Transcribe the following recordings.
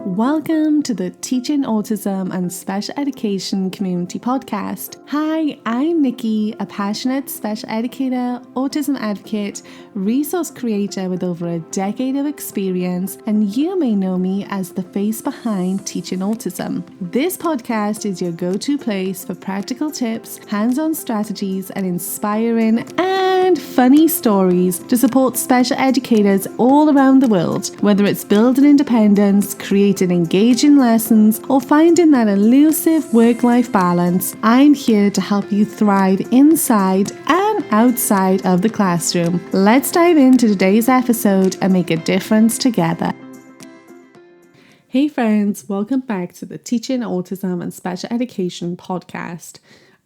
Welcome to the Teaching Autism and Special Education Community Podcast. Hi, I'm Nikki, a passionate special educator, autism advocate, resource creator with over a decade of experience, and you may know me as the face behind Teaching Autism. This podcast is your go-to place for practical tips, hands-on strategies, and inspiring and funny stories to support special educators all around the world, whether it's building independence, creating engaging lessons, or finding that elusive work-life balance. I'm here to help you thrive inside and outside of the classroom. Let's dive into today's episode and make a difference together. Hey friends, welcome back to the Teaching Autism and Special Education podcast.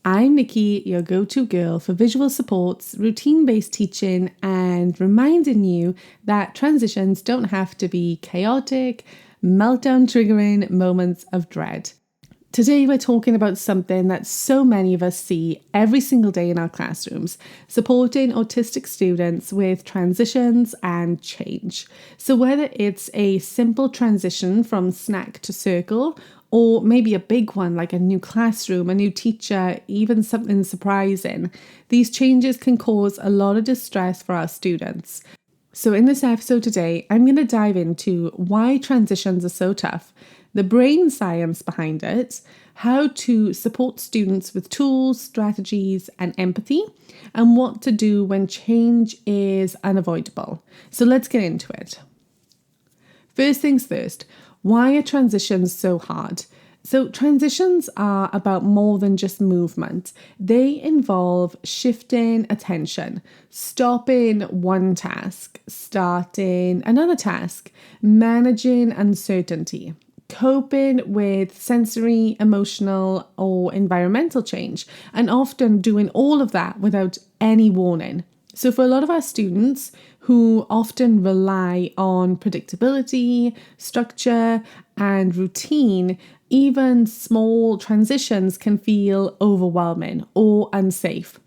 I'm Nikki, your go-to girl for visual supports, routine-based teaching, and reminding you that transitions don't have to be chaotic, meltdown-triggering moments of dread. Today we're talking about something that so many of us see every single day in our classrooms, supporting autistic students with transitions and change. So whether it's a simple transition from snack to circle, or maybe a big one like a new classroom, a new teacher, even something surprising, these changes can cause a lot of distress for our students. So in this episode today, I'm going to dive into why transitions are so tough, the brain science behind it, how to support students with tools, strategies, and empathy, and what to do when change is unavoidable. So let's get into it. First things first, why are transitions so hard? So transitions are about more than just movement. They involve shifting attention, stopping one task, starting another task, managing uncertainty, coping with sensory, emotional, or environmental change, and often doing all of that without any warning. So for a lot of our students who often rely on predictability, structure, and routine, even small transitions can feel overwhelming or unsafe.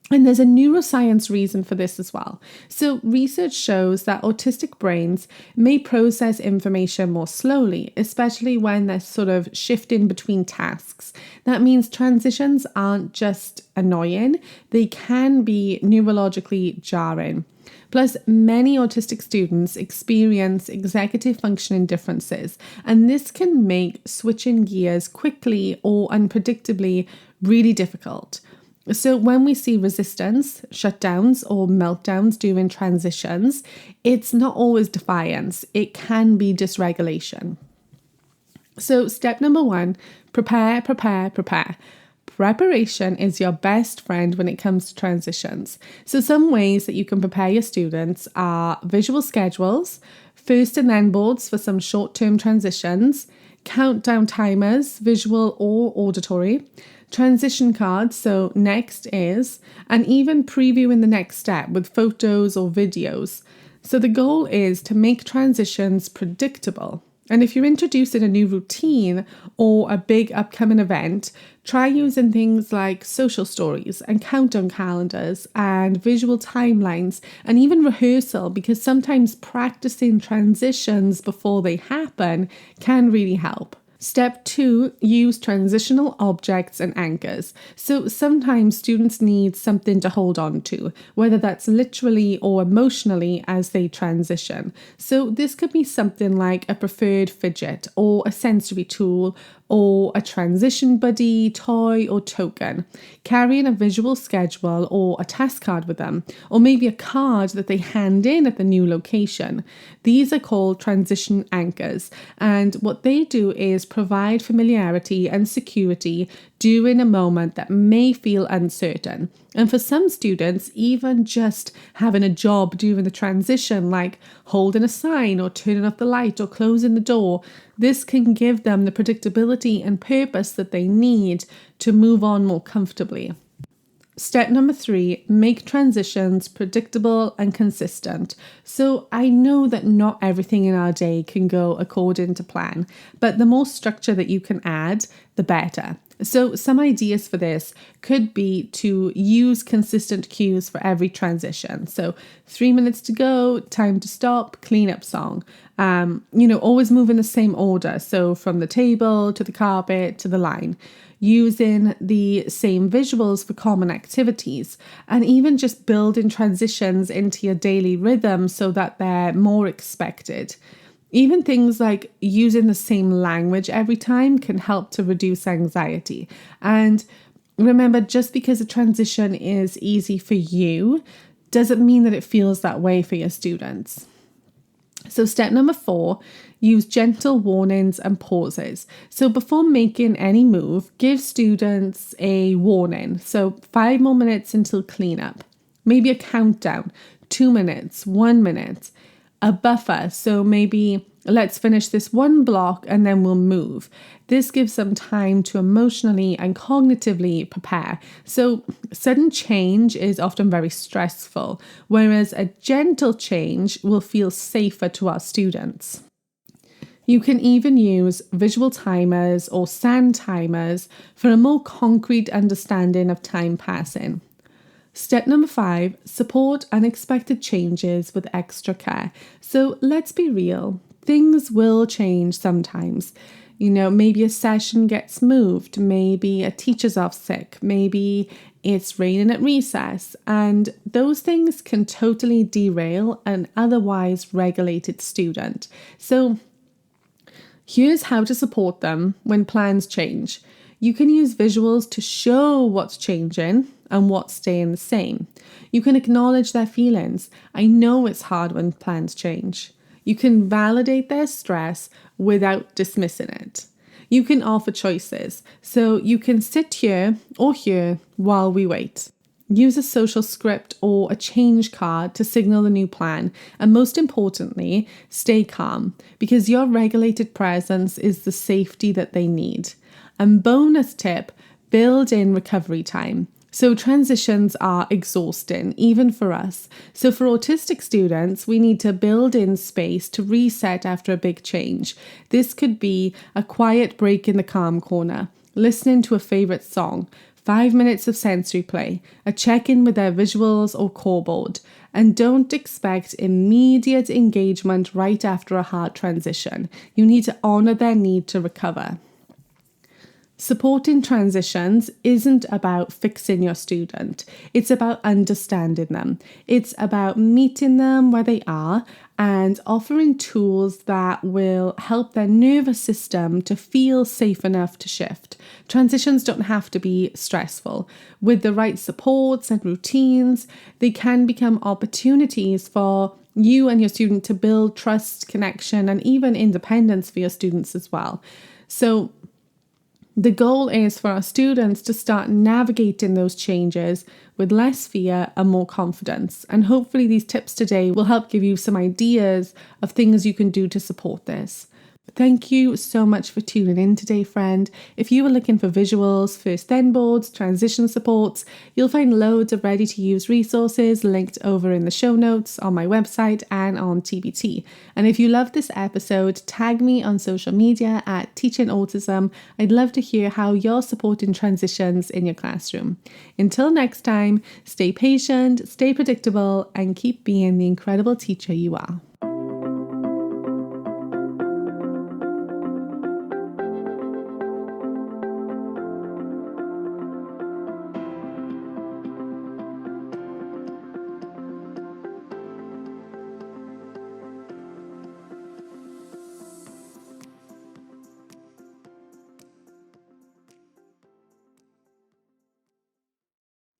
And there's a neuroscience reason for this as well. So research shows that autistic brains may process information more slowly, especially when they're sort of shifting between tasks. That means transitions aren't just annoying, they can be neurologically jarring. Plus, many autistic students experience executive functioning differences, and this can make switching gears quickly or unpredictably really difficult. So when we see resistance, shutdowns, or meltdowns during transitions, it's not always defiance. It can be dysregulation. So step number one, prepare. Preparation is your best friend when it comes to transitions. So some ways that you can prepare your students are visual schedules, first and then boards for some short-term transitions, countdown timers, visual or auditory, transition cards, so next is, and even previewing the next step with photos or videos. So the goal is to make transitions predictable. And if you're introducing a new routine or a big upcoming event, try using things like social stories and countdown calendars and visual timelines and even rehearsal, because sometimes practicing transitions before they happen can really help. Step 2, use transitional objects and anchors. So sometimes students need something to hold on to, whether that's literally or emotionally as they transition. So this could be something like a preferred fidget or a sensory tool or a transition buddy, toy, or token. Carrying a visual schedule or a task card with them, or maybe a card that they hand in at the new location. These are called transition anchors, and what they do is provide familiarity and security during a moment that may feel uncertain. And for some students, even just having a job during the transition, like holding a sign or turning off the light or closing the door, this can give them the predictability and purpose that they need to move on more comfortably. Step number 3, make transitions predictable and consistent. So I know that not everything in our day can go according to plan, but the more structure that you can add, the better. So some ideas for this could be to use consistent cues for every transition. So 3 minutes to go, time to stop, cleanup song. Always move in the same order. So from the table to the carpet to the line. Using the same visuals for common activities, and even just building transitions into your daily rhythm so that they're more expected. Even things like using the same language every time can help to reduce anxiety. And remember, just because a transition is easy for you doesn't mean that it feels that way for your students. So step number 4, use gentle warnings and pauses. So before making any move, give students a warning. So 5 more minutes until cleanup. Maybe a countdown, 2 minutes, 1 minute. A buffer, so maybe let's finish this one block and then we'll move. This gives them time to emotionally and cognitively prepare. So sudden change is often very stressful, whereas a gentle change will feel safer to our students. You can even use visual timers or sound timers for a more concrete understanding of time passing. Step number 5, support unexpected changes with extra care. So let's be real, things will change sometimes. Maybe a session gets moved, maybe a teacher's off sick, maybe it's raining at recess, and those things can totally derail an otherwise regulated student. So here's how to support them when plans change. You can use visuals to show what's changing and what's staying the same. You can acknowledge their feelings. I know it's hard when plans change. You can validate their stress without dismissing it. You can offer choices. So you can sit here or here while we wait. Use a social script or a change card to signal the new plan. And most importantly, stay calm, because your regulated presence is the safety that they need. And bonus tip, build in recovery time. So transitions are exhausting, even for us. So for autistic students, we need to build in space to reset after a big change. This could be a quiet break in the calm corner, listening to a favorite song, 5 minutes of sensory play, a check-in with their visuals or core board. And don't expect immediate engagement right after a hard transition. You need to honor their need to recover. Supporting transitions isn't about fixing your student. It's about understanding them. It's about meeting them where they are and offering tools that will help their nervous system to feel safe enough to shift. Transitions don't have to be stressful. With the right supports and routines, they can become opportunities for you and your student to build trust, connection, and even independence for your students as well. So the goal is for our students to start navigating those changes with less fear and more confidence. And hopefully these tips today will help give you some ideas of things you can do to support this. Thank you so much for tuning in today, friend. If you are looking for visuals, first then boards, transition supports, you'll find loads of ready-to-use resources linked over in the show notes on my website and on TBT. And if you love this episode, tag me on social media at Teaching Autism. I'd love to hear how you're supporting transitions in your classroom. Until next time, stay patient, stay predictable, and keep being the incredible teacher you are.